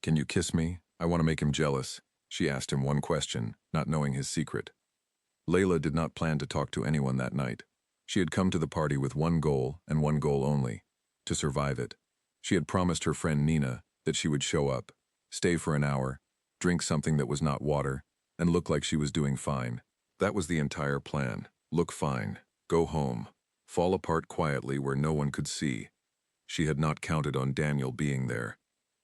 "Can you kiss me? I want to make him jealous," she asked him one question, not knowing his secret. Layla did not plan to talk to anyone that night. She had come to the party with one goal and one goal only: to survive it. She had promised her friend Nina that she would show up, stay for an hour, drink something that was not water, and look like she was doing fine. That was the entire plan. Look fine, go home, fall apart quietly where no one could see. She had not counted on Daniel being there.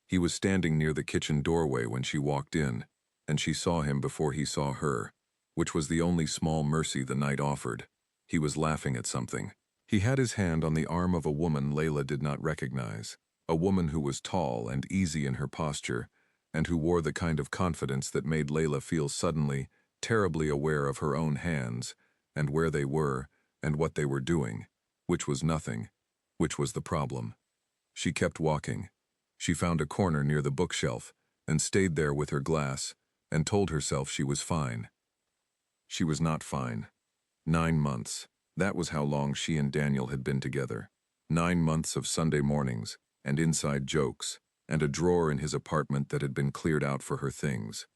He was standing near the kitchen doorway when she walked in, and she saw him before he saw her, which was the only small mercy the night offered. He was laughing at something. He had his hand on the arm of a woman Layla did not recognize, a woman who was tall and easy in her posture, and who wore the kind of confidence that made Layla feel suddenly terribly aware of her own hands, and where they were, and what they were doing, which was nothing, which was the problem. She kept walking. She found a corner near the bookshelf, and stayed there with her glass, and told herself she was fine. She was not fine. 9 months. That was how long she and Daniel had been together. 9 months of Sunday mornings, and inside jokes, and a drawer in his apartment that had been cleared out for her things.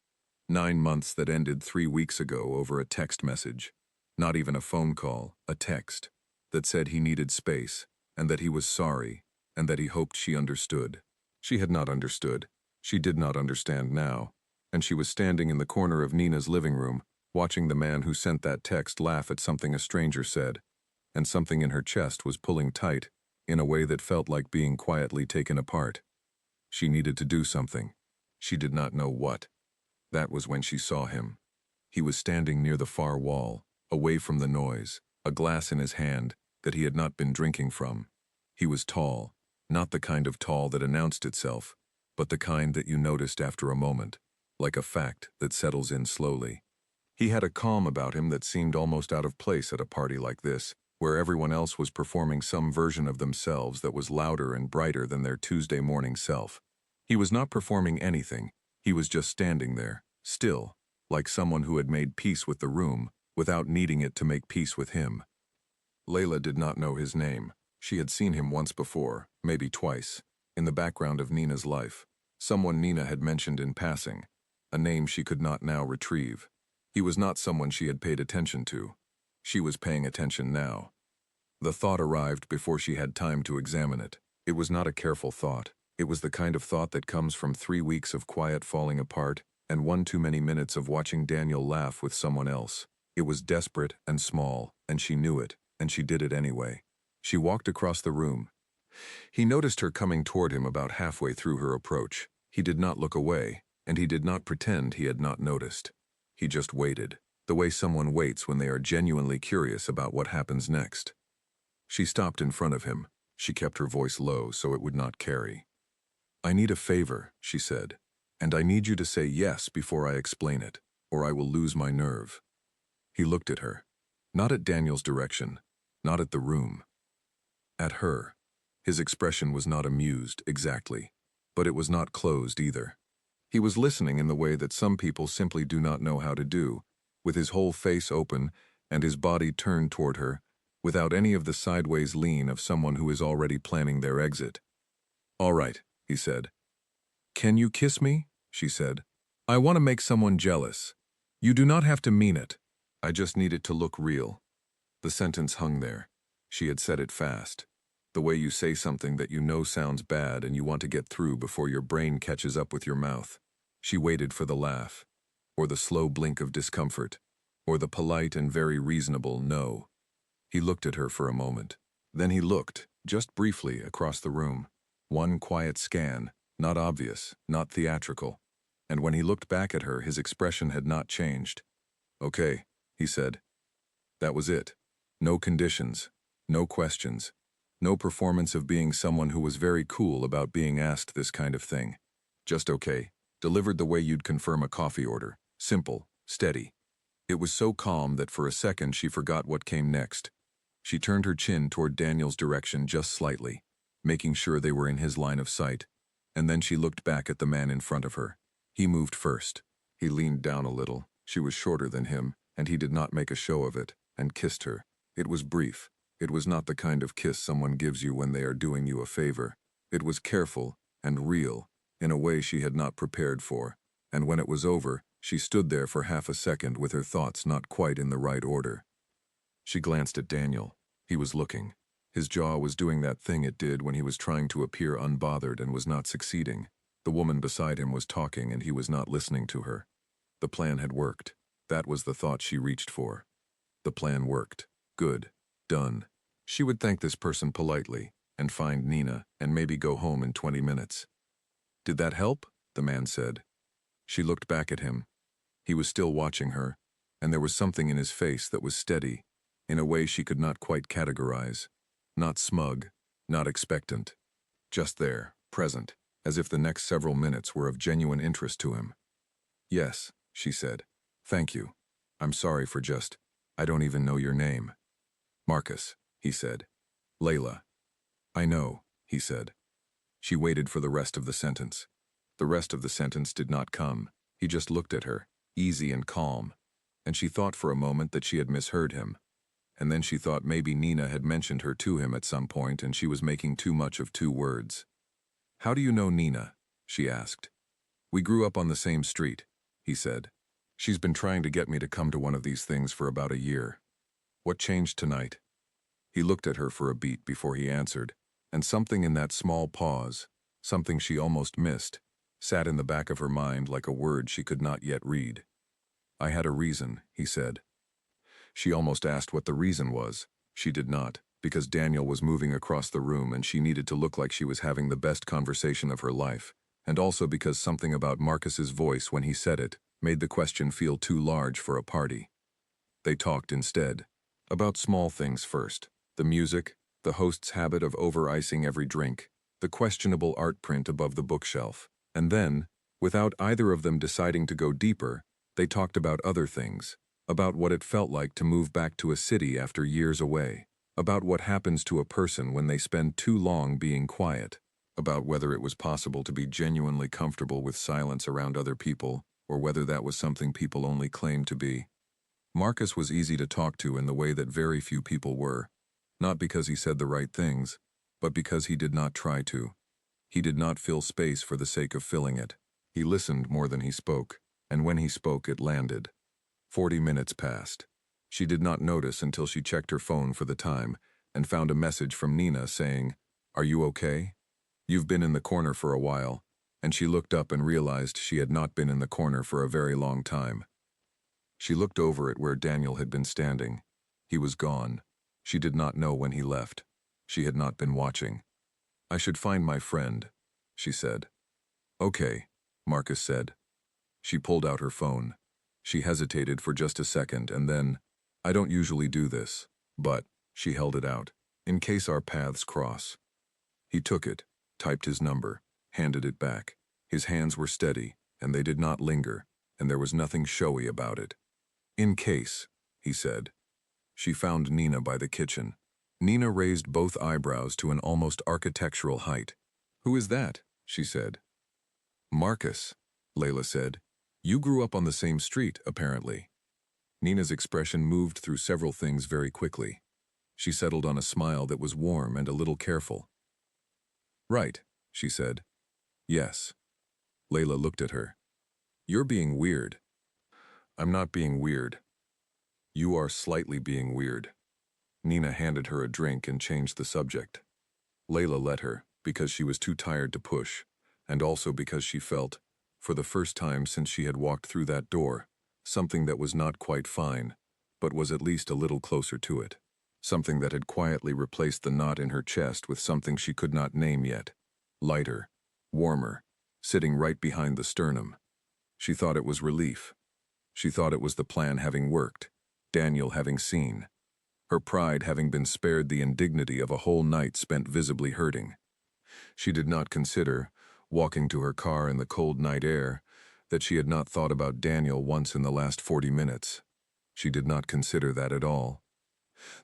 9 months that ended 3 weeks ago over a text message. Not even a phone call, a text, that said he needed space, and that he was sorry, and that he hoped she understood. She had not understood. She did not understand now, and she was standing in the corner of Nina's living room, watching the man who sent that text laugh at something a stranger said, and something in her chest was pulling tight, in a way that felt like being quietly taken apart. She needed to do something. She did not know what. That was when she saw him. He was standing near the far wall, away from the noise, a glass in his hand that he had not been drinking from. He was tall, not the kind of tall that announced itself, but the kind that you noticed after a moment, like a fact that settles in slowly. He had a calm about him that seemed almost out of place at a party like this, where everyone else was performing some version of themselves that was louder and brighter than their Tuesday morning self. He was not performing anything. He was just standing there, still, like someone who had made peace with the room, without needing it to make peace with him. Layla did not know his name. She had seen him once before, maybe twice, in the background of Nina's life. Someone Nina had mentioned in passing, a name she could not now retrieve. He was not someone she had paid attention to. She was paying attention now. The thought arrived before she had time to examine it. It was not a careful thought. It was the kind of thought that comes from 3 weeks of quiet falling apart and one too many minutes of watching Daniel laugh with someone else. It was desperate and small, and she knew it, and she did it anyway. She walked across the room. He noticed her coming toward him about halfway through her approach. He did not look away, and he did not pretend he had not noticed. He just waited, the way someone waits when they are genuinely curious about what happens next. She stopped in front of him. She kept her voice low so it would not carry. "I need a favor," she said, "and I need you to say yes before I explain it, or I will lose my nerve." He looked at her. Not at Daniel's direction, not at the room. At her. His expression was not amused, exactly, but it was not closed either. He was listening in the way that some people simply do not know how to do, with his whole face open and his body turned toward her, without any of the sideways lean of someone who is already planning their exit. "All right," he said. "Can you kiss me?" she said. "I want to make someone jealous. You do not have to mean it. I just need it to look real." The sentence hung there. She had said it fast. The way you say something that you know sounds bad and you want to get through before your brain catches up with your mouth. She waited for the laugh, or the slow blink of discomfort, or the polite and very reasonable no. He looked at her for a moment. Then he looked, just briefly, across the room. One quiet scan, not obvious, not theatrical. And when he looked back at her, his expression had not changed. "Okay," he said. That was it. No conditions, no questions, no performance of being someone who was very cool about being asked this kind of thing. Just okay, delivered the way you'd confirm a coffee order. Simple, steady. It was so calm that for a second she forgot what came next. She turned her chin toward Daniel's direction just slightly, making sure they were in his line of sight, and then she looked back at the man in front of her. He moved first. He leaned down a little. She was shorter than him, and he did not make a show of it, and kissed her. It was brief. It was not the kind of kiss someone gives you when they are doing you a favor. It was careful and real, in a way she had not prepared for, and when it was over, she stood there for half a second with her thoughts not quite in the right order. She glanced at Daniel. He was looking. His jaw was doing that thing it did when he was trying to appear unbothered and was not succeeding. The woman beside him was talking and he was not listening to her. The plan had worked. That was the thought she reached for. The plan worked. Good. Done. She would thank this person politely and find Nina and maybe go home in 20 minutes. "Did that help?" the man said. She looked back at him. He was still watching her, and there was something in his face that was steady, in a way she could not quite categorize. Not smug, not expectant. Just there, present, as if the next several minutes were of genuine interest to him. "Yes," she said. "Thank you. I'm sorry for just, I don't even know your name." "Marcus," he said. "Layla." "I know," he said. She waited for the rest of the sentence. The rest of the sentence did not come. He just looked at her, easy and calm, and she thought for a moment that she had misheard him. And then she thought maybe Nina had mentioned her to him at some point and she was making too much of 2 words. "How do you know Nina?" she asked. "We grew up on the same street," he said. "She's been trying to get me to come to one of these things for about a year. What changed tonight?" He looked at her for a beat before he answered, and something in that small pause, something she almost missed, sat in the back of her mind like a word she could not yet read. "I had a reason," he said. She almost asked what the reason was. She did not, because Daniel was moving across the room and she needed to look like she was having the best conversation of her life, and also because something about Marcus's voice when he said it made the question feel too large for a party. They talked instead. About small things first. The music, the host's habit of over-icing every drink, the questionable art print above the bookshelf. And then, without either of them deciding to go deeper, they talked about other things. About what it felt like to move back to a city after years away. About what happens to a person when they spend too long being quiet. About whether it was possible to be genuinely comfortable with silence around other people, or whether that was something people only claimed to be. Marcus was easy to talk to in the way that very few people were. Not because he said the right things, but because he did not try to. He did not fill space for the sake of filling it. He listened more than he spoke, and when he spoke it landed. 40 minutes passed. She did not notice until she checked her phone for the time and found a message from Nina saying, "Are you okay? You've been in the corner for a while," and she looked up and realized she had not been in the corner for a very long time. She looked over at where Daniel had been standing. He was gone. She did not know when he left. She had not been watching. "I should find my friend," she said. "Okay," Marcus said. She pulled out her phone. She hesitated for just a second and then, "I don't usually do this, but," she held it out, "in case our paths cross." He took it, typed his number, handed it back. His hands were steady, and they did not linger, and there was nothing showy about it. "In case," he said. She found Nina by the kitchen. Nina raised both eyebrows to an almost architectural height. "Who is that?" she said. "Marcus," Layla said. "You grew up on the same street, apparently." Nina's expression moved through several things very quickly. She settled on a smile that was warm and a little careful. "Right," she said. "Yes." Layla looked at her. "You're being weird." "I'm not being weird." "You are slightly being weird." Nina handed her a drink and changed the subject. Layla let her, because she was too tired to push, and also because she felt, for the first time since she had walked through that door, something that was not quite fine, but was at least a little closer to it. Something that had quietly replaced the knot in her chest with something she could not name yet. Lighter, warmer, sitting right behind the sternum. She thought it was relief. She thought it was the plan having worked, Daniel having seen, her pride having been spared the indignity of a whole night spent visibly hurting. She did not consider, walking to her car in the cold night air, that she had not thought about Daniel once in the last 40 minutes. She did not consider that at all.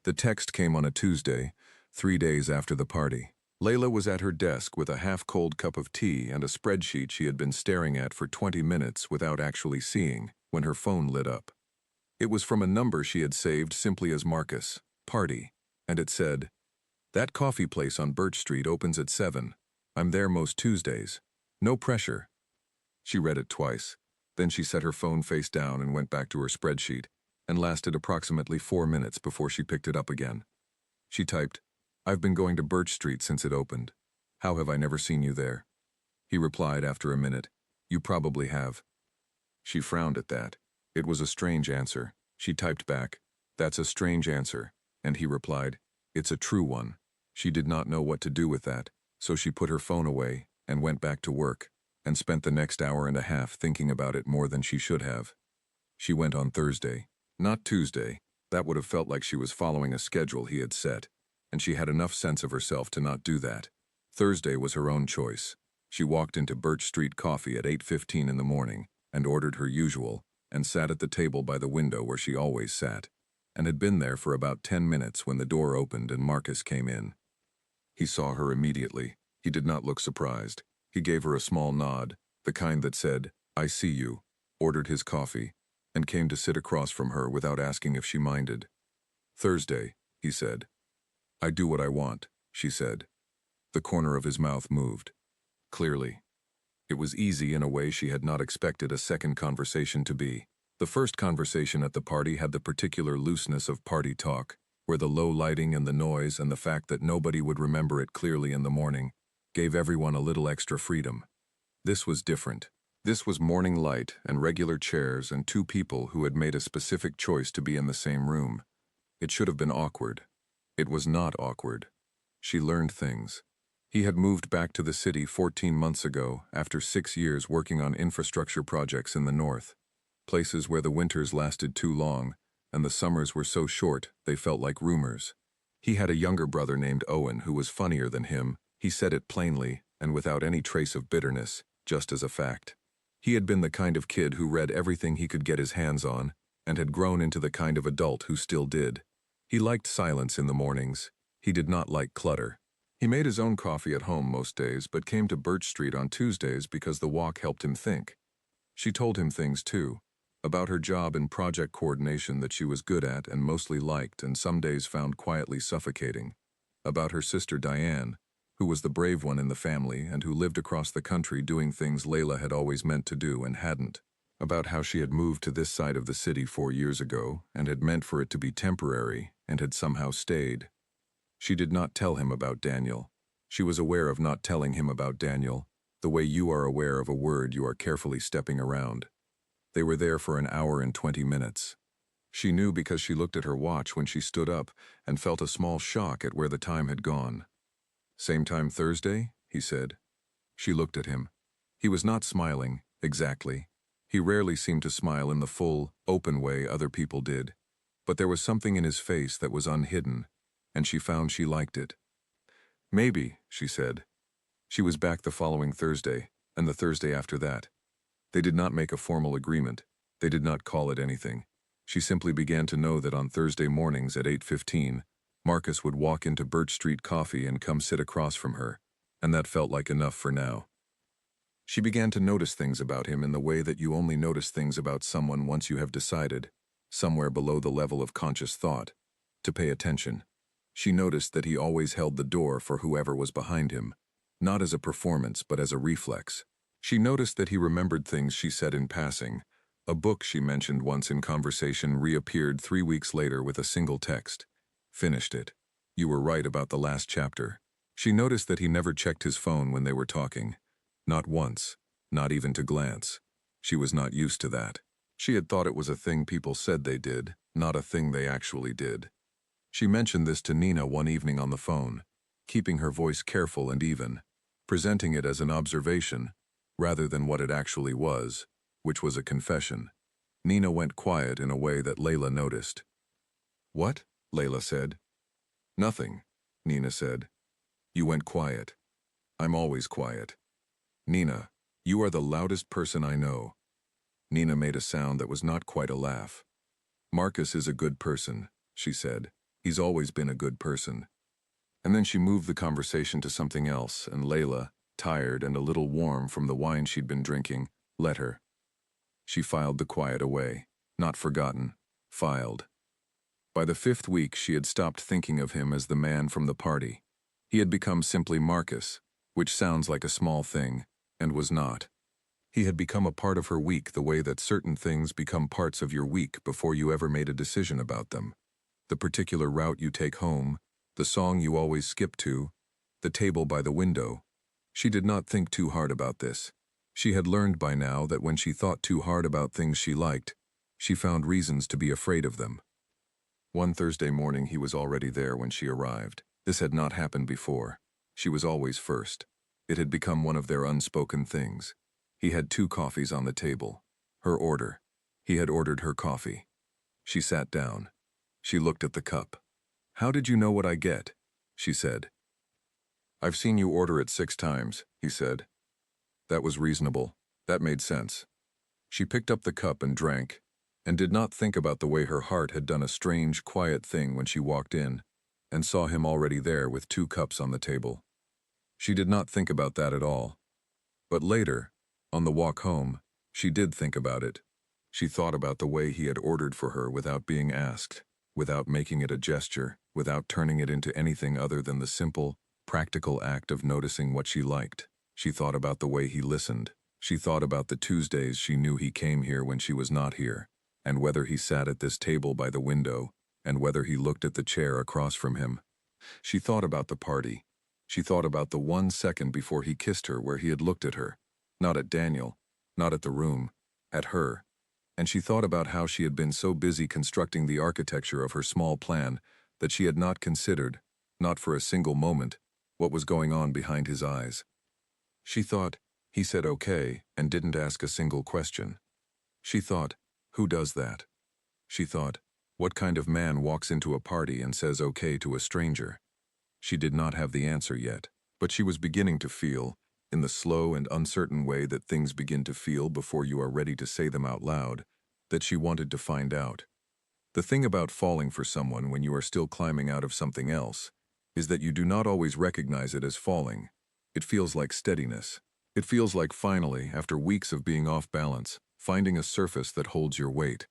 The text came on a Tuesday, 3 days after the party. Layla was at her desk with a half-cold cup of tea and a spreadsheet she had been staring at for 20 minutes without actually seeing, when her phone lit up. It was from a number she had saved simply as Marcus, party, and it said, "That coffee place on Birch Street opens at 7. I'm there most Tuesdays. No pressure. She read it twice. Then she set her phone face down and went back to her spreadsheet, and lasted approximately 4 minutes before she picked it up again. She typed, "I've been going to Birch Street since it opened. How have I never seen you there?" He replied after a minute, "You probably have." She frowned at that. It was a strange answer. She typed back, "That's a strange answer," and he replied, "It's a true one." She did not know what to do with that, so she put her phone away and went back to work, and spent the next hour and a half thinking about it more than she should have. She went on Thursday, not Tuesday. That would have felt like she was following a schedule he had set, and she had enough sense of herself to not do that. Thursday was her own choice. She walked into Birch Street Coffee at 8:15 in the morning and ordered her usual, and sat at the table by the window where she always sat, and had been there for about 10 minutes when the door opened and Marcus came in. He saw her immediately. He did not look surprised. He gave her a small nod, the kind that said, "I see you," ordered his coffee, and came to sit across from her without asking if she minded. "Thursday," he said. "I do what I want," she said. The corner of his mouth moved. Clearly. It was easy in a way she had not expected a second conversation to be. The first conversation at the party had the particular looseness of party talk, where the low lighting and the noise and the fact that nobody would remember it clearly in the morning gave everyone a little extra freedom. This was different. This was morning light and regular chairs and two people who had made a specific choice to be in the same room. It should have been awkward. It was not awkward. She learned things. He had moved back to the city 14 months ago after 6 years working on infrastructure projects in the north, places where the winters lasted too long and the summers were so short they felt like rumors. He had a younger brother named Owen who was funnier than him. He said it plainly and without any trace of bitterness, just as a fact. He had been the kind of kid who read everything he could get his hands on and had grown into the kind of adult who still did. He liked silence in the mornings. He did not like clutter. He made his own coffee at home most days, but came to Birch Street on Tuesdays because the walk helped him think. She told him things too, about her job in project coordination that she was good at and mostly liked and some days found quietly suffocating, about her sister Diane, who was the brave one in the family and who lived across the country doing things Layla had always meant to do and hadn't, about how she had moved to this side of the city 4 years ago and had meant for it to be temporary and had somehow stayed. She did not tell him about Daniel. She was aware of not telling him about Daniel, the way you are aware of a word you are carefully stepping around. They were there for an hour and 20 minutes. She knew because she looked at her watch when she stood up and felt a small shock at where the time had gone. "Same time Thursday?" he said. She looked at him. He was not smiling, exactly. He rarely seemed to smile in the full, open way other people did. But there was something in his face that was unhidden, and she found she liked it. "Maybe," she said. She was back the following Thursday, and the Thursday after that. They did not make a formal agreement. They did not call it anything. She simply began to know that on Thursday mornings at 8:15, Marcus would walk into Birch Street Coffee and come sit across from her, and that felt like enough for now. She began to notice things about him in the way that you only notice things about someone once you have decided, somewhere below the level of conscious thought, to pay attention. She noticed that he always held the door for whoever was behind him, not as a performance but as a reflex. She noticed that he remembered things she said in passing. A book she mentioned once in conversation reappeared 3 weeks later with a single text. "Finished it. You were right about the last chapter." She noticed that he never checked his phone when they were talking. Not once, not even to glance. She was not used to that. She had thought it was a thing people said they did, not a thing they actually did. She mentioned this to Nina one evening on the phone, keeping her voice careful and even, presenting it as an observation, rather than what it actually was, which was a confession. Nina went quiet in a way that Layla noticed. "What?" Layla said. "Nothing," Nina said. "You went quiet. I'm always quiet. Nina, you are the loudest person I know." Nina made a sound that was not quite a laugh. "Marcus is a good person," she said. "He's always been a good person." And then she moved the conversation to something else, and Layla, tired and a little warm from the wine she'd been drinking, let her. She filed the quiet away. Not forgotten. Filed. By the 5th week, she had stopped thinking of him as the man from the party. He had become simply Marcus, which sounds like a small thing, and was not. He had become a part of her week the way that certain things become parts of your week before you ever made a decision about them. The particular route you take home, the song you always skip to, the table by the window. She did not think too hard about this. She had learned by now that when she thought too hard about things she liked, she found reasons to be afraid of them. One Thursday morning he was already there when she arrived. This had not happened before. She was always first. It had become one of their unspoken things. He had 2 coffees on the table. Her order. He had ordered her coffee. She sat down. She looked at the cup. "How did you know what I get?" she said. "I've seen you order it 6 times, he said. That was reasonable. That made sense. She picked up the cup and drank, and did not think about the way her heart had done a strange, quiet thing when she walked in and saw him already there with 2 cups on the table. She did not think about that at all. But later, on the walk home, she did think about it. She thought about the way he had ordered for her without being asked, without making it a gesture, without turning it into anything other than the simple, practical act of noticing what she liked. She thought about the way he listened. She thought about the Tuesdays she knew he came here when she was not here, and whether he sat at this table by the window, and whether he looked at the chair across from him. She thought about the party. She thought about the 1 second before he kissed her where he had looked at her, not at Daniel, not at the room, at her. And she thought about how she had been so busy constructing the architecture of her small plan that she had not considered, not for a single moment, what was going on behind his eyes. She thought, he said okay and didn't ask a single question. She thought, who does that? She thought, what kind of man walks into a party and says okay to a stranger? She did not have the answer yet, but she was beginning to feel, in the slow and uncertain way that things begin to feel before you are ready to say them out loud, that she wanted to find out. The thing about falling for someone when you are still climbing out of something else is that you do not always recognize it as falling. It feels like steadiness. It feels like finally, after weeks of being off balance, finding a surface that holds your weight.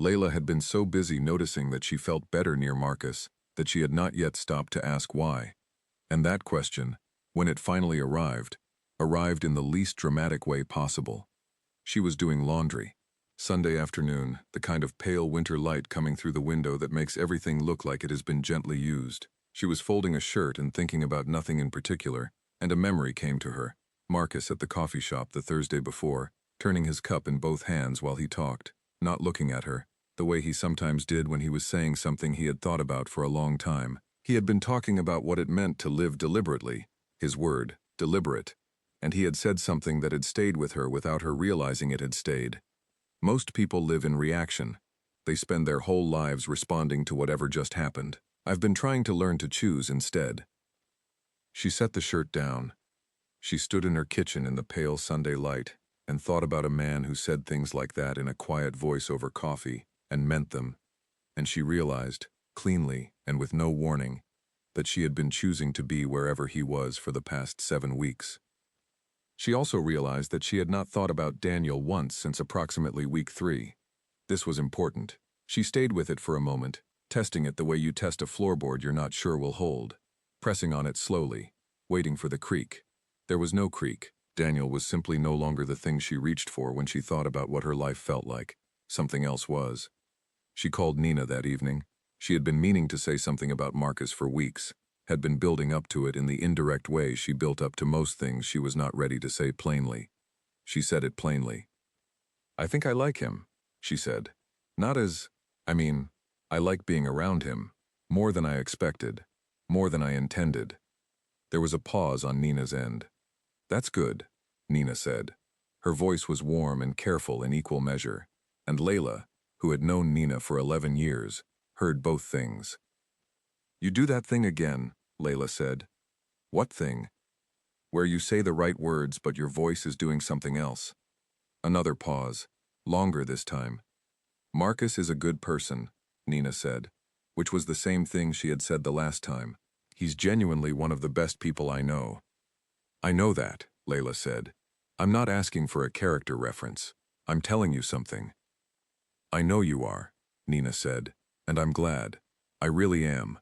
Layla had been so busy noticing that she felt better near Marcus that she had not yet stopped to ask why. And that question, when it finally arrived in the least dramatic way possible. She was doing laundry. Sunday afternoon, the kind of pale winter light coming through the window that makes everything look like it has been gently used. She was folding a shirt and thinking about nothing in particular, and a memory came to her. Marcus at the coffee shop the Thursday before, turning his cup in both hands while he talked, not looking at her, the way he sometimes did when he was saying something he had thought about for a long time. He had been talking about what it meant to live deliberately, his word, deliberate, and he had said something that had stayed with her without her realizing it had stayed. Most people live in reaction. They spend their whole lives responding to whatever just happened. I've been trying to learn to choose instead. She set the shirt down. She stood in her kitchen in the pale Sunday light and thought about a man who said things like that in a quiet voice over coffee and meant them. And she realized, cleanly and with no warning, that she had been choosing to be wherever he was for the past 7 weeks. She also realized that she had not thought about Daniel once since approximately week 3. This was important. She stayed with it for a moment, testing it the way you test a floorboard you're not sure will hold, pressing on it slowly, waiting for the creak. There was no creak. Daniel was simply no longer the thing she reached for when she thought about what her life felt like. Something else was. She called Nina that evening. She had been meaning to say something about Marcus for weeks, had been building up to it in the indirect way she built up to most things she was not ready to say plainly. She said it plainly. I think I like him, she said. Not as, I like being around him, more than I expected, more than I intended. There was a pause on Nina's end. That's good, Nina said. Her voice was warm and careful in equal measure, and Layla, who had known Nina for 11 years, heard both things. You do that thing again, Layla said. What thing? Where you say the right words but your voice is doing something else. Another pause, longer this time. Marcus is a good person, Nina said, which was the same thing she had said the last time. He's genuinely one of the best people I know. I know that, Layla said. I'm not asking for a character reference. I'm telling you something. I know you are, Nina said, and I'm glad. I really am.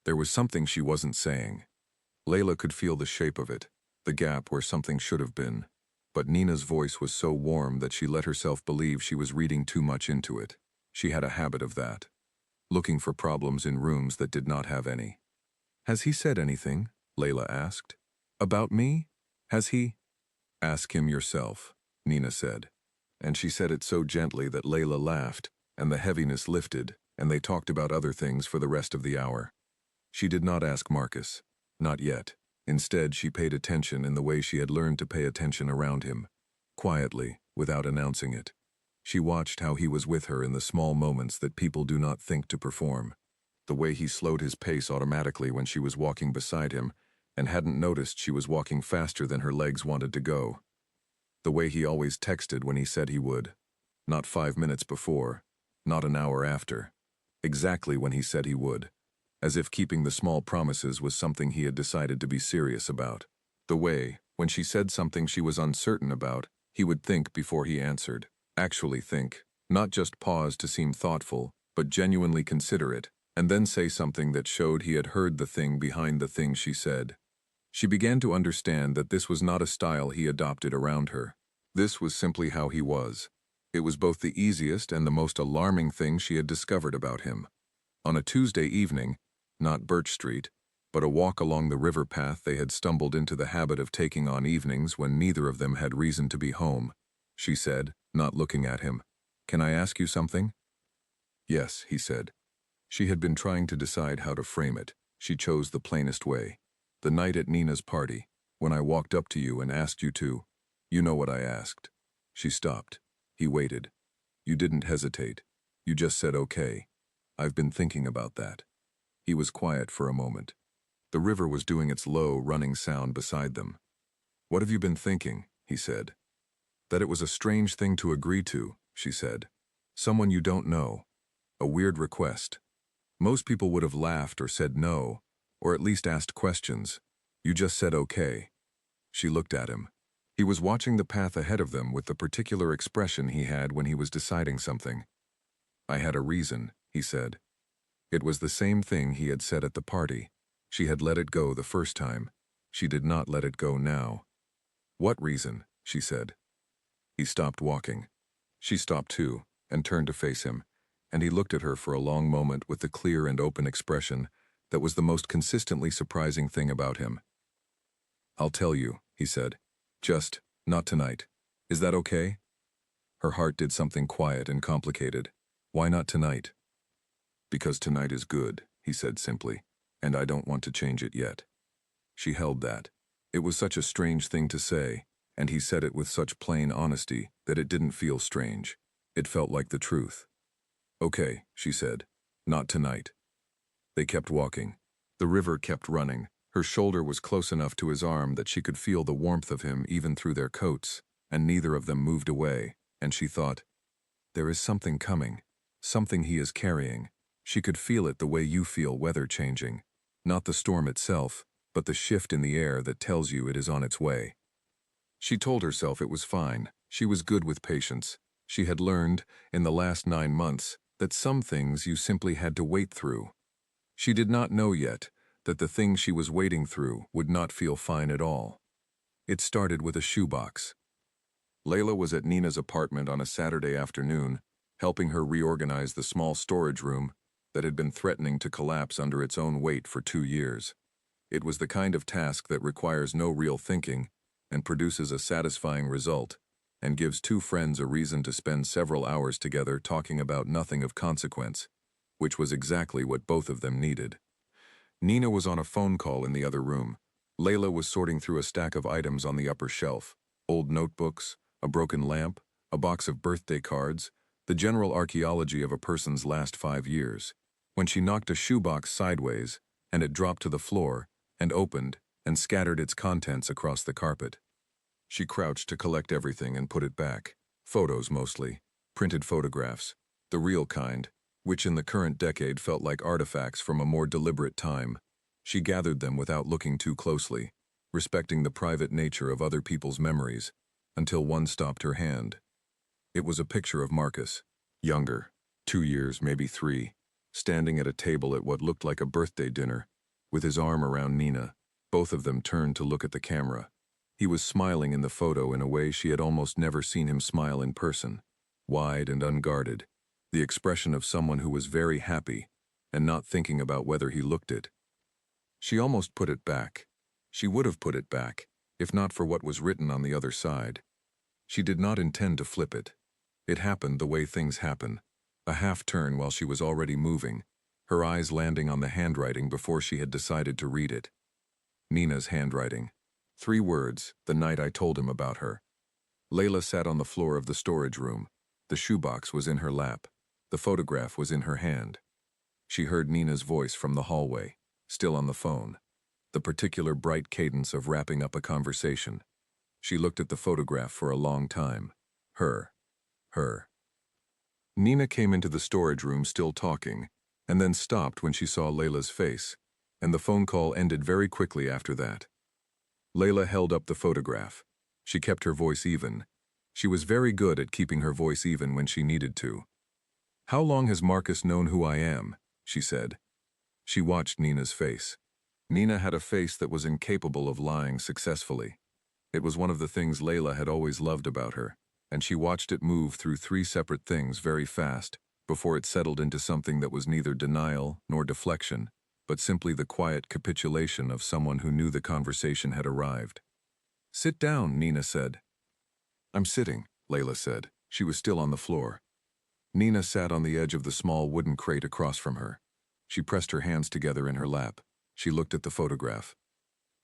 There was something she wasn't saying. Layla could feel the shape of it. the gap where something should have been. But Nina's voice was so warm that she let herself believe she was reading too much into it. She had a habit of that, looking for problems in rooms that did not have any. "Has he said anything?" Layla asked. "About me? Has he?" "Ask him yourself," Nina said. And she said it so gently that Layla laughed, and the heaviness lifted, and they talked about other things for the rest of the hour. She did not ask Marcus. Not yet. Instead, she paid attention in the way she had learned to pay attention around him. Quietly, without announcing it. She watched how he was with her in the small moments that people do not think to perform. The way he slowed his pace automatically when she was walking beside him, and hadn't noticed she was walking faster than her legs wanted to go. The way he always texted when he said he would. Not 5 minutes before, not an hour after. Exactly when he said he would. As if keeping the small promises was something he had decided to be serious about. The way, when she said something she was uncertain about, he would think before he answered. Actually think, not just pause to seem thoughtful, but genuinely consider it, and then say something that showed he had heard the thing behind the thing she said. She began to understand that this was not a style he adopted around her. This was simply how he was. It was both the easiest and the most alarming thing she had discovered about him. On a Tuesday evening, not Birch Street, but a walk along the river path they had stumbled into the habit of taking on evenings when neither of them had reason to be home, she said, not looking at him. "Can I ask you something?" "Yes," he said. She had been trying to decide how to frame it. She chose the plainest way. "The night at Nina's party, when I walked up to you and asked you to, you know what I asked." She stopped. He waited. "You didn't hesitate. You just said okay. I've been thinking about that." He was quiet for a moment. The river was doing its low, running sound beside them. "What have you been thinking?" he said. "That it was a strange thing to agree to," she said. "Someone you don't know. A weird request. Most people would have laughed or said no, or at least asked questions. You just said okay." She looked at him. He was watching the path ahead of them with the particular expression he had when he was deciding something. "I had a reason," he said. It was the same thing he had said at the party. She had let it go the first time. She did not let it go now. "What reason?" she said. He stopped walking. She stopped too, and turned to face him, and he looked at her for a long moment with the clear and open expression that was the most consistently surprising thing about him. "I'll tell you," he said. "Just, not tonight. Is that okay?" Her heart did something quiet and complicated. "Why not tonight?" "Because tonight is good," he said simply, "and I don't want to change it yet." She held that. It was such a strange thing to say, and he said it with such plain honesty that it didn't feel strange. It felt like the truth. "Okay," she said. "Not tonight." They kept walking. The river kept running. Her shoulder was close enough to his arm that she could feel the warmth of him even through their coats, and neither of them moved away, and she thought, "There is something coming, something he is carrying." She could feel it the way you feel weather changing. Not the storm itself, but the shift in the air that tells you it is on its way. She told herself it was fine. She was good with patience. She had learned, in the last 9 months, that some things you simply had to wait through. She did not know yet that the thing she was waiting through would not feel fine at all. It started with a shoebox. Layla was at Nina's apartment on a Saturday afternoon, helping her reorganize the small storage room that had been threatening to collapse under its own weight for 2 years. It was the kind of task that requires no real thinking and produces a satisfying result, and gives two friends a reason to spend several hours together talking about nothing of consequence, which was exactly what both of them needed. Nina was on a phone call in the other room. Layla was sorting through a stack of items on the upper shelf: old notebooks, a broken lamp, a box of birthday cards, the general archaeology of a person's last 5 years, when she knocked a shoebox sideways, and it dropped to the floor, and opened, and scattered its contents across the carpet. She crouched to collect everything and put it back. Photos mostly, printed photographs, the real kind, which in the current decade felt like artifacts from a more deliberate time. She gathered them without looking too closely, respecting the private nature of other people's memories, until one stopped her hand. It was a picture of Marcus, younger, 2 years, maybe 3, standing at a table at what looked like a birthday dinner, with his arm around Nina. Both of them turned to look at the camera. He was smiling in the photo in a way she had almost never seen him smile in person, wide and unguarded, the expression of someone who was very happy and not thinking about whether he looked it. She almost put it back. She would have put it back, if not for what was written on the other side. She did not intend to flip it. It happened the way things happen, a half turn while she was already moving, her eyes landing on the handwriting before she had decided to read it. Nina's handwriting. 3 words, the night I told him about her. Layla sat on the floor of the storage room. The shoebox was in her lap. The photograph was in her hand. She heard Nina's voice from the hallway, still on the phone, the particular bright cadence of wrapping up a conversation. She looked at the photograph for a long time. Her. Nina came into the storage room still talking, and then stopped when she saw Layla's face, and the phone call ended very quickly after that. Layla held up the photograph. She kept her voice even. She was very good at keeping her voice even when she needed to. "How long has Marcus known who I am?" she said. She watched Nina's face. Nina had a face that was incapable of lying successfully. It was one of the things Layla had always loved about her, and she watched it move through 3 separate things very fast before it settled into something that was neither denial nor deflection, but simply the quiet capitulation of someone who knew the conversation had arrived. "Sit down," Nina said. "I'm sitting," Layla said. She was still on the floor. Nina sat on the edge of the small wooden crate across from her. She pressed her hands together in her lap. She looked at the photograph.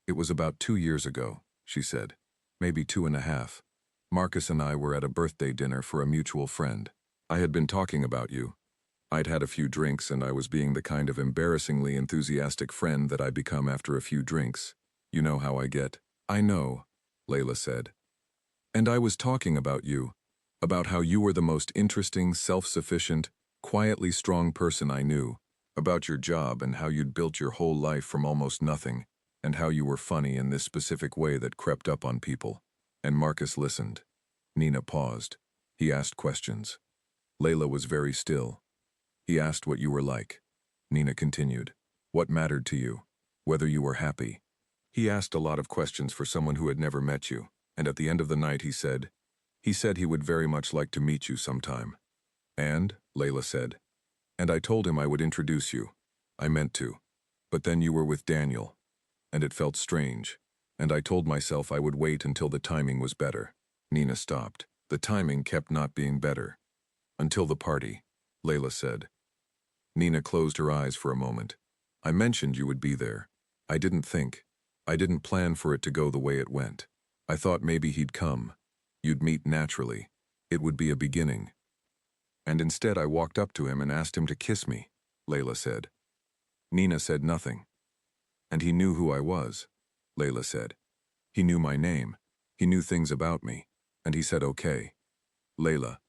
"It was about 2 years ago," she said. "Maybe 2.5. Marcus and I were at a birthday dinner for a mutual friend. I had been talking about you. I'd had a few drinks and I was being the kind of embarrassingly enthusiastic friend that I become after a few drinks. You know how I get." "I know," Layla said. "And I was talking about you, about how you were the most interesting, self-sufficient, quietly strong person I knew, about your job and how you'd built your whole life from almost nothing, and how you were funny in this specific way that crept up on people." And Marcus listened. Nina paused. He asked questions. Layla was very still. "He asked what you were like." Nina continued. "What mattered to you? Whether you were happy. He asked a lot of questions for someone who had never met you, and at the end of the night he said he would very much like to meet you sometime." "And?" Layla said. "And I told him I would introduce you. I meant to. But then you were with Daniel. And it felt strange. And I told myself I would wait until the timing was better." Nina stopped. "The timing kept not being better. Until the party," Layla said. Nina closed her eyes for a moment. "I mentioned you would be there. I didn't plan for it to go the way it went. I thought maybe he'd come. You'd meet naturally. It would be a beginning. And instead I walked up to him and asked him to kiss me," Layla said. Nina said nothing. "And he knew who I was," Layla said. "He knew my name. He knew things about me. And he said okay." "Layla,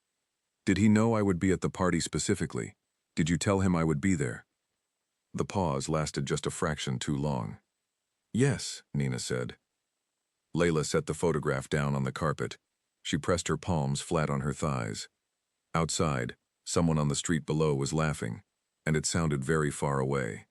did he know I would be at the party specifically? Did you tell him I would be there?" The pause lasted just a fraction too long. "Yes," Nina said. Layla set the photograph down on the carpet. She pressed her palms flat on her thighs. Outside, someone on the street below was laughing, and it sounded very far away.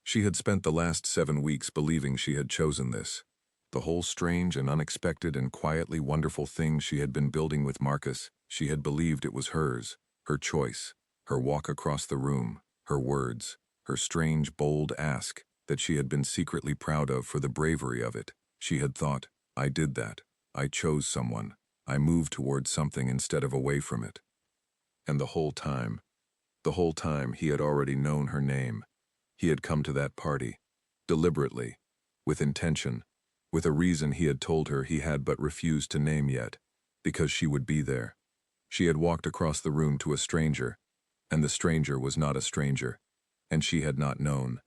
She had spent the last 7 weeks believing she had chosen this. The whole strange and unexpected and quietly wonderful thing she had been building with Marcus, she had believed it was hers, her choice, her walk across the room, her words, her strange, bold ask that she had been secretly proud of for the bravery of it. She had thought, "I did that. I chose someone. I moved towards something instead of away from it." And the whole time he had already known her name. He had come to that party, deliberately, with intention, with a reason he had told her he had but refused to name yet, because she would be there. She had walked across the room to a stranger, and the stranger was not a stranger, and she had not known.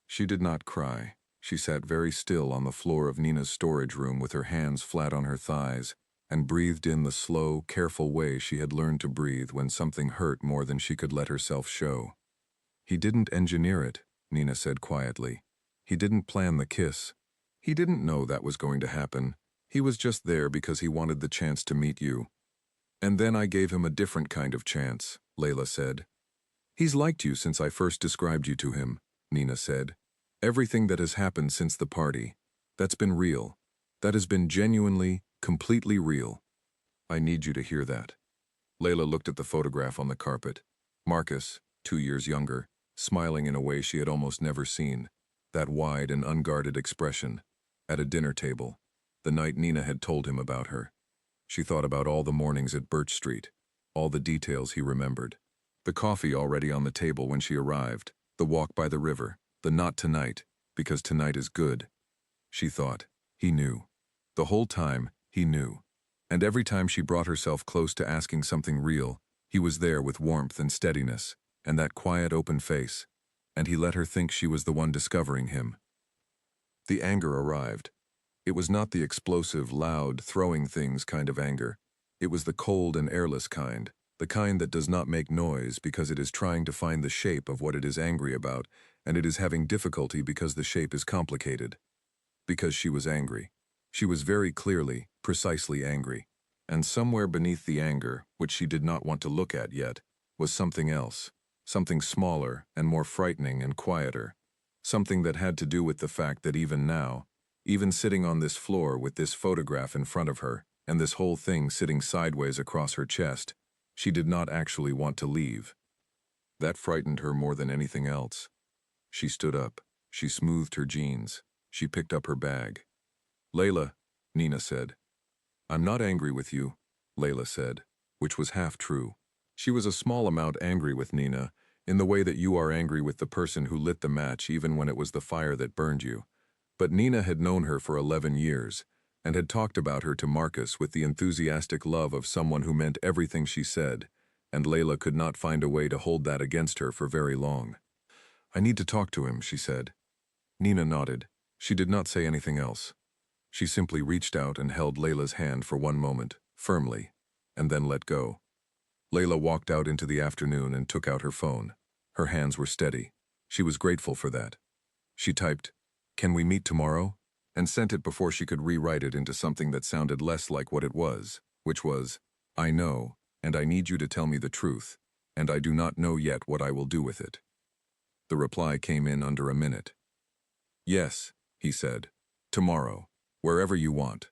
She did not cry. She sat very still on the floor of Nina's storage room with her hands flat on her thighs, and breathed in the slow, careful way she had learned to breathe when something hurt more than she could let herself show. "He didn't engineer it," Nina said quietly. "He didn't plan the kiss. He didn't know that was going to happen. He was just there because he wanted the chance to meet you. And then I gave him a different kind of chance," Layla said. "He's liked you since I first described you to him," Nina said. "Everything that has happened since the party, that's been real. That has been genuinely, completely real. I need you to hear that. Layla looked at the photograph on the carpet. Marcus, 2 years younger, smiling in a way she had almost never seen. That wide and unguarded expression. At a dinner table, the night Nina had told him about her. She thought about all the mornings at Birch Street, all the details he remembered. The coffee already on the table when she arrived, the walk by the river, the not tonight, because tonight is good. She thought, he knew. The whole time, he knew. And every time she brought herself close to asking something real, he was there with warmth and steadiness, and that quiet open face, and he let her think she was the one discovering him. The anger arrived. It was not the explosive, loud, throwing things kind of anger. It was the cold and airless kind, the kind that does not make noise because it is trying to find the shape of what it is angry about, and it is having difficulty because the shape is complicated. Because she was angry. She was very clearly, precisely angry. And somewhere beneath the anger, which she did not want to look at yet, was something else, something smaller and more frightening and quieter, something that had to do with the fact that even now, even sitting on this floor with this photograph in front of her, and this whole thing sitting sideways across her chest, she did not actually want to leave. That frightened her more than anything else. She stood up. She smoothed her jeans. She picked up her bag. Layla, Nina said. I'm not angry with you, Layla said, which was half true. She was a small amount angry with Nina, in the way that you are angry with the person who lit the match even when it was the fire that burned you. But Nina had known her for 11 years, and had talked about her to Marcus with the enthusiastic love of someone who meant everything she said, and Layla could not find a way to hold that against her for very long. I need to talk to him, she said. Nina nodded. She did not say anything else. She simply reached out and held Layla's hand for one moment, firmly, and then let go. Layla walked out into the afternoon and took out her phone. Her hands were steady. She was grateful for that. She typed, "Can we meet tomorrow?" and sent it before she could rewrite it into something that sounded less like what it was, which was, I know, and I need you to tell me the truth, and I do not know yet what I will do with it. The reply came in under a minute. Yes, he said. Tomorrow. Wherever you want.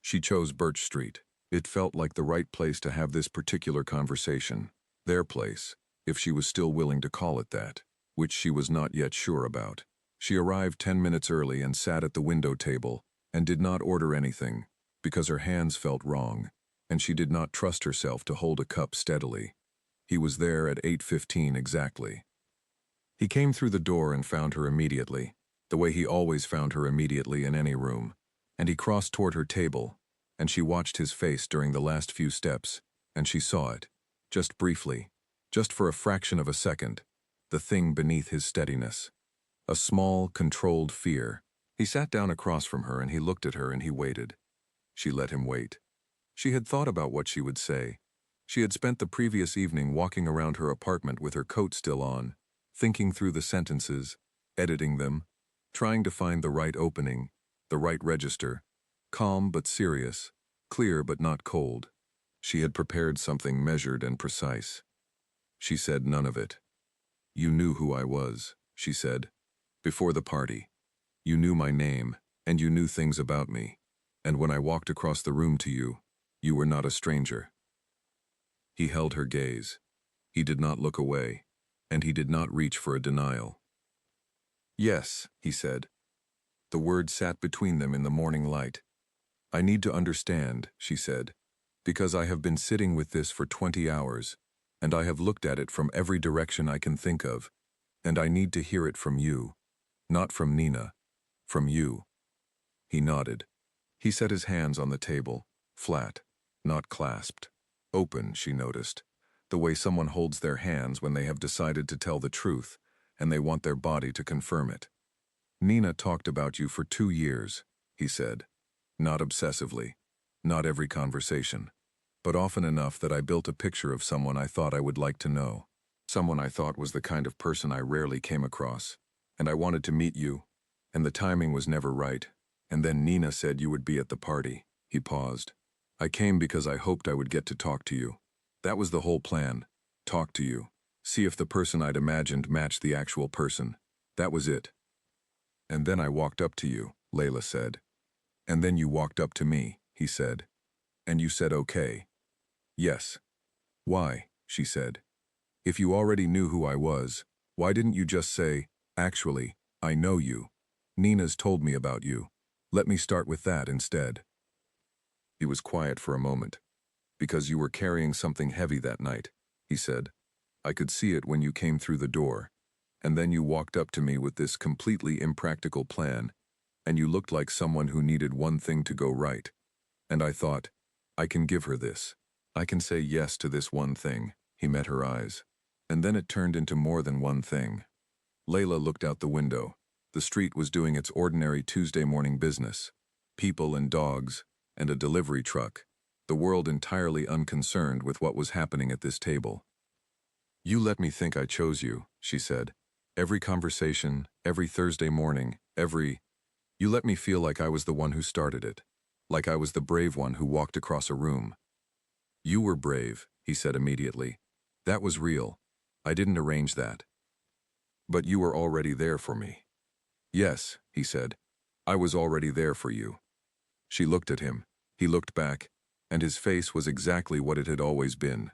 She chose Birch Street. It felt like the right place to have this particular conversation. Their place, if she was still willing to call it that, which she was not yet sure about. She arrived 10 minutes early and sat at the window table, and did not order anything, because her hands felt wrong, and she did not trust herself to hold a cup steadily. He was there at 8:15 exactly. He came through the door and found her immediately, the way he always found her immediately in any room. And he crossed toward her table, and she watched his face during the last few steps, and she saw it, just briefly, just for a fraction of a second, the thing beneath his steadiness. A small, controlled fear. He sat down across from her and he looked at her and he waited. She let him wait. She had thought about what she would say. She had spent the previous evening walking around her apartment with her coat still on, thinking through the sentences, editing them, trying to find the right opening, the right register, calm but serious, clear but not cold. She had prepared something measured and precise. She said none of it. You knew who I was, she said, before the party. You knew my name, and you knew things about me. And when I walked across the room to you, you were not a stranger. He held her gaze. He did not look away, and he did not reach for a denial. Yes, he said. The word sat between them in the morning light. I need to understand, she said, because I have been sitting with this for 20 hours, and I have looked at it from every direction I can think of, and I need to hear it from you, not from Nina, from you. He nodded. He set his hands on the table, flat, not clasped. Open, she noticed, the way someone holds their hands when they have decided to tell the truth, and they want their body to confirm it. Nina talked about you for 2 years, he said. Not obsessively, not every conversation, but often enough that I built a picture of someone I thought I would like to know. Someone I thought was the kind of person I rarely came across. And I wanted to meet you, and the timing was never right. And then Nina said you would be at the party. He paused. I came because I hoped I would get to talk to you. That was the whole plan. Talk to you. See if the person I'd imagined matched the actual person. That was it. And then I walked up to you, Layla said. And then you walked up to me, he said. And you said okay. Yes. Why? She said. If you already knew who I was, why didn't you just say, actually, I know you. Nina's told me about you. Let me start with that instead. He was quiet for a moment. Because you were carrying something heavy that night, he said. I could see it when you came through the door. And then you walked up to me with this completely impractical plan, and you looked like someone who needed one thing to go right. And I thought, I can give her this. I can say yes to this one thing. He met her eyes. And then it turned into more than one thing. Layla looked out the window. The street was doing its ordinary Tuesday morning business. People and dogs, and a delivery truck. The world entirely unconcerned with what was happening at this table. You let me think I chose you, she said. Every conversation, every Thursday morning, you let me feel like I was the one who started it. Like I was the brave one who walked across a room. You were brave, he said immediately. That was real. I didn't arrange that. But you were already there for me. Yes, he said. I was already there for you. She looked at him. He looked back, and his face was exactly what it had always been.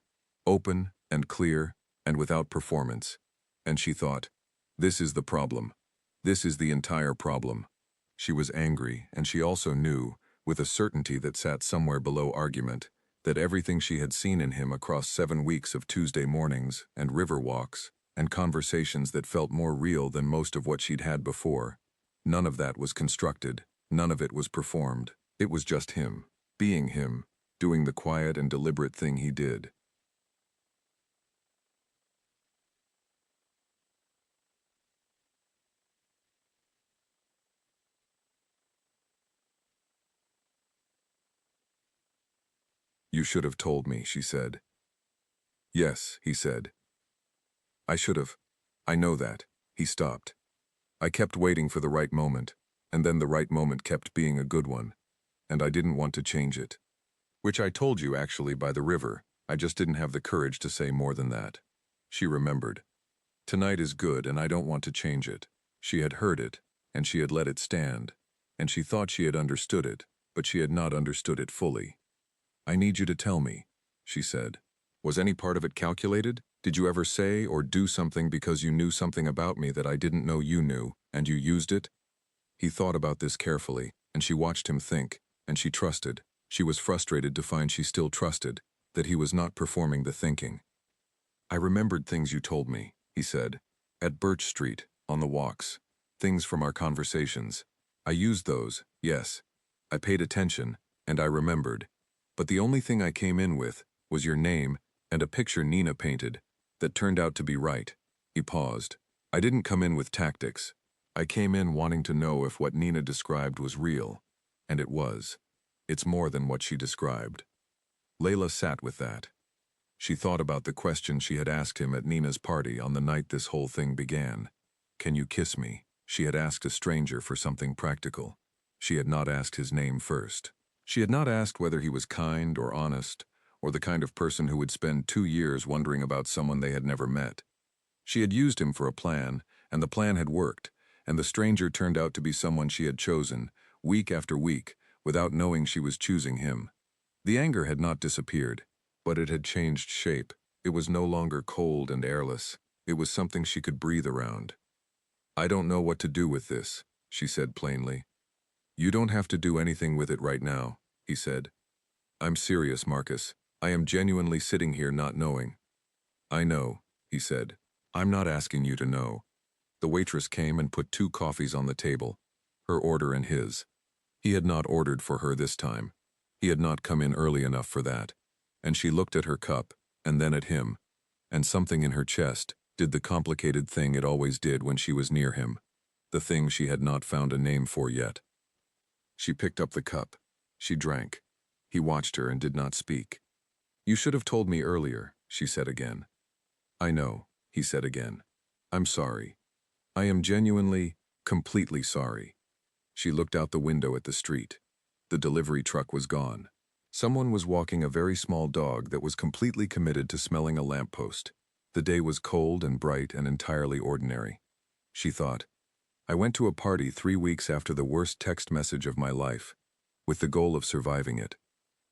Open and clear and without performance. And she thought, this is the problem. This is the entire problem. She was angry, and she also knew, with a certainty that sat somewhere below argument, that everything she had seen in him across 7 weeks of Tuesday mornings and river walks and conversations that felt more real than most of what she'd had before, none of that was constructed, none of it was performed. It was just him, being him, doing the quiet and deliberate thing he did. You should have told me, she said. Yes, he said. I should have. I know that. He stopped. I kept waiting for the right moment, and then the right moment kept being a good one, and I didn't want to change it. Which I told you actually by the river. I just didn't have the courage to say more than that. She remembered. Tonight is good and I don't want to change it. She had heard it, and she had let it stand, and she thought she had understood it, but she had not understood it fully. I need you to tell me, she said. Was any part of it calculated? Did you ever say or do something because you knew something about me that I didn't know you knew, and you used it? He thought about this carefully, and she watched him think, and she trusted. She was frustrated to find she still trusted, that he was not performing the thinking. I remembered things you told me, he said. At Birch Street, on the walks. Things from our conversations. I used those, yes. I paid attention, and I remembered. But the only thing I came in with was your name and a picture Nina painted that turned out to be right. He paused. I didn't come in with tactics. I came in wanting to know if what Nina described was real. And it was. It's more than what she described. Layla sat with that. She thought about the question she had asked him at Nina's party on the night this whole thing began. Can you kiss me? She had asked a stranger for something practical. She had not asked his name first. She had not asked whether he was kind or honest, or the kind of person who would spend 2 years wondering about someone they had never met. She had used him for a plan, and the plan had worked, and the stranger turned out to be someone she had chosen, week after week, without knowing she was choosing him. The anger had not disappeared, but it had changed shape. It was no longer cold and airless. It was something she could breathe around. I don't know what to do with this, she said plainly. You don't have to do anything with it right now, he said. I'm serious, Marcus. I am genuinely sitting here not knowing. I know, he said. I'm not asking you to know. The waitress came and put 2 coffees on the table, her order and his. He had not ordered for her this time. He had not come in early enough for that. And she looked at her cup, and then at him, and something in her chest did the complicated thing it always did when she was near him, the thing she had not found a name for yet. She picked up the cup. She drank. He watched her and did not speak. You should have told me earlier, she said again. I know, he said again. I'm sorry. I am genuinely, completely sorry. She looked out the window at the street. The delivery truck was gone. Someone was walking a very small dog that was completely committed to smelling a lamppost. The day was cold and bright and entirely ordinary. She thought, I went to a party 3 weeks after the worst text message of my life. with the goal of surviving it.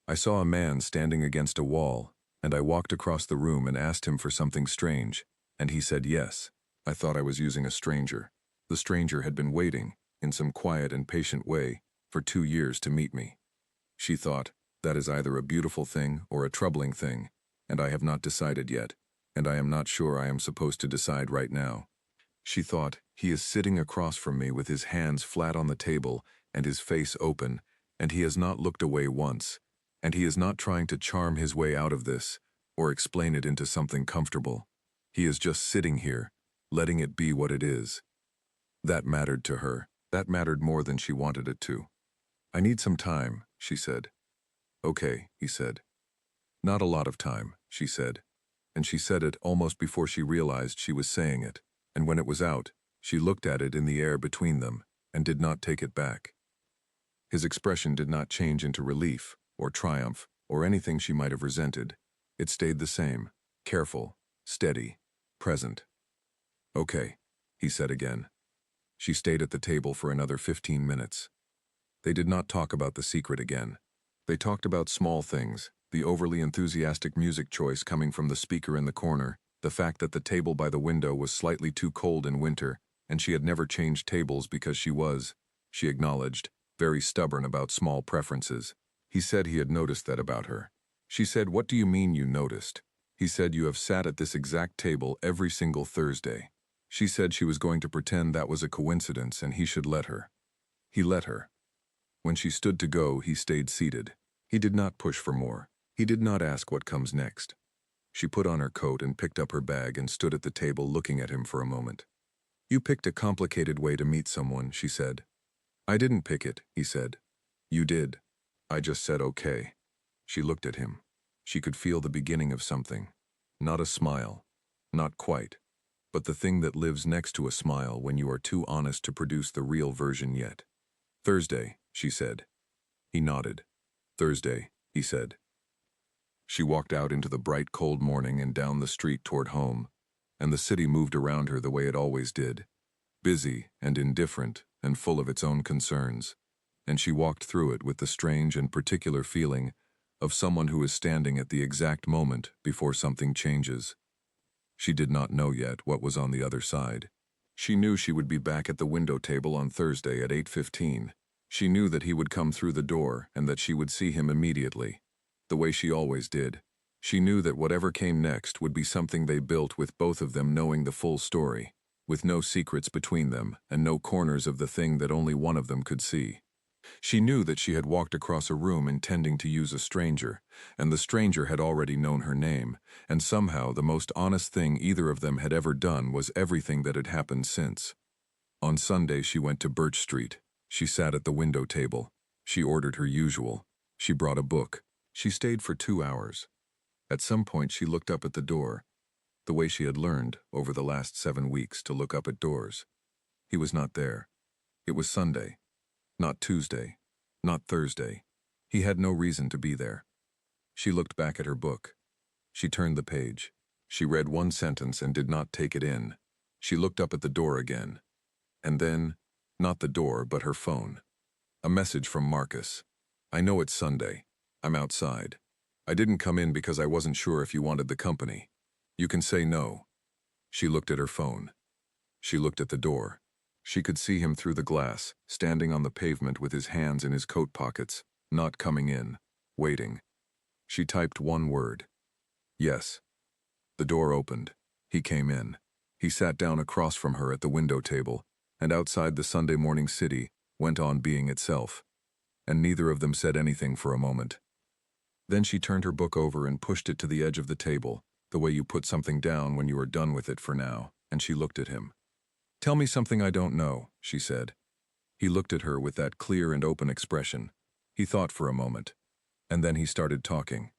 I saw a man standing against a wall, and I walked across the room and asked him for something strange, and he said yes. I thought I was using a stranger. The stranger had been waiting, in some quiet and patient way, for 2 years to meet me. She thought, that is either a beautiful thing or a troubling thing, and I have not decided yet, and I am not sure I am supposed to decide right now. She thought, he is sitting across from me with his hands flat on the table and his face open, and he has not looked away once, and he is not trying to charm his way out of this, or explain it into something comfortable. He is just sitting here, letting it be what it is. That mattered to her. That mattered more than she wanted it to. I need some time, she said. Okay, he said. Not a lot of time, she said. And she said it almost before she realized she was saying it, and when it was out, she looked at it in the air between them, and did not take it back. His expression did not change into relief, or triumph, or anything she might have resented. It stayed the same, careful, steady, present. Okay, he said again. She stayed at the table for another 15 minutes. They did not talk about the secret again. They talked about small things, the overly enthusiastic music choice coming from the speaker in the corner, the fact that the table by the window was slightly too cold in winter, and she had never changed tables because she was, she acknowledged, very stubborn about small preferences. He said he had noticed that about her. She said, "What do you mean you noticed?" He said, "You have sat at this exact table every single Thursday." She said she was going to pretend that was a coincidence and he should let her. He let her. When she stood to go, he stayed seated. He did not push for more. He did not ask what comes next. She put on her coat and picked up her bag and stood at the table looking at him for a moment. "You picked a complicated way to meet someone," she said. "I didn't pick it," he said. "You did. I just said okay." She looked at him. She could feel the beginning of something. Not a smile. Not quite. But the thing that lives next to a smile when you are too honest to produce the real version yet. "Thursday," she said. He nodded. "Thursday," he said. She walked out into the bright, cold morning and down the street toward home, and the city moved around her the way it always did, busy and indifferent and full of its own concerns, and she walked through it with the strange and particular feeling of someone who is standing at the exact moment before something changes. She did not know yet what was on the other side. She knew she would be back at the window table on Thursday at 8:15. She knew that he would come through the door and that she would see him immediately, the way she always did. She knew that whatever came next would be something they built with both of them knowing the full story, with no secrets between them and no corners of the thing that only one of them could see. She knew that she had walked across a room intending to use a stranger, and the stranger had already known her name, and somehow the most honest thing either of them had ever done was everything that had happened since. On Sunday she went to Birch Street. She sat at the window table. She ordered her usual. She brought a book. She stayed for 2 hours. At some point she looked up at the door, the way she had learned, over the last 7 weeks, to look up at doors. He was not there. It was Sunday. Not Tuesday. Not Thursday. He had no reason to be there. She looked back at her book. She turned the page. She read one sentence and did not take it in. She looked up at the door again. And then, not the door, but her phone. A message from Marcus. "I know it's Sunday. I'm outside. I didn't come in because I wasn't sure if you wanted the company. You can say no." She looked at her phone. She looked at the door. She could see him through the glass, standing on the pavement with his hands in his coat pockets, not coming in, waiting. She typed one word. Yes. The door opened. He came in. He sat down across from her at the window table, and outside the Sunday morning city went on being itself. And neither of them said anything for a moment. Then she turned her book over and pushed it to the edge of the table, the way you put something down when you are done with it for now, and she looked at him. "Tell me something I don't know," she said. He looked at her with that clear and open expression. He thought for a moment, and then he started talking.